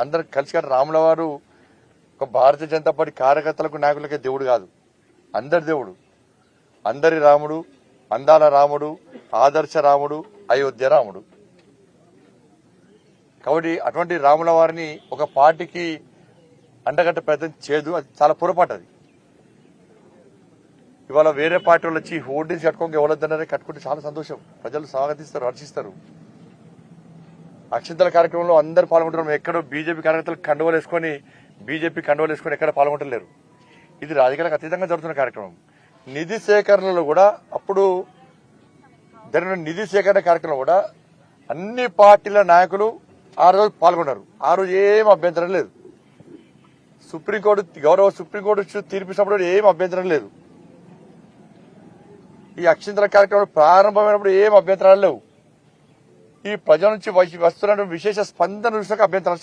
అందరు కలిసి రాముల వారు ఒక భారతీయ జనతా పార్టీ కార్యకర్తలకు నాయకులకే దేవుడు కాదు, అందరి దేవుడు, అందరి రాముడు, అందాల రాముడు, ఆదర్శ రాముడు, అయోధ్య రాముడు. కాబట్టి అటువంటి రాముల వారిని ఒక పార్టీకి అండగట్టే ప్రయత్నం చేయదు, అది చాలా పొరపాటు. అది ఇవాళ వేరే పార్టీ వాళ్ళు వచ్చి హోర్డింగ్స్ కట్టుకోక ఎవరొద్దన్నారే కట్టుకుంటే చాలా సంతోషం, ప్రజలు స్వాగతిస్తారు, హర్షిస్తారు. అక్షింతల కార్యక్రమంలో అందరు పాల్గొంటున్నారు. ఎక్కడో బీజేపీ కార్యకర్తలు కండువలు వేసుకొని ఎక్కడ పాల్గొంటలేరు. ఇది రాజకీయాలకు అతీతంగా జరుగుతున్న కార్యక్రమం. నిధి సేకరణలో కూడా అప్పుడు జరిగిన నిధి సేకరణ కార్యక్రమంలో కూడా అన్ని పార్టీల నాయకులు ఆ రోజు పాల్గొన్నారు. ఆ రోజు ఏం అభ్యంతరం లేదు. గౌరవ సుప్రీంకోర్టు తీర్పిచ్చినప్పుడు ఏం అభ్యంతరం లేదు. ఈ అక్షింతల కార్యక్రమం ప్రారంభమైనప్పుడు ఏం అభ్యంతరాలు లేవు. ఈ ప్రజల నుంచి వస్తున్న విశేష స్పందన చూసాక అభ్యంతరాలు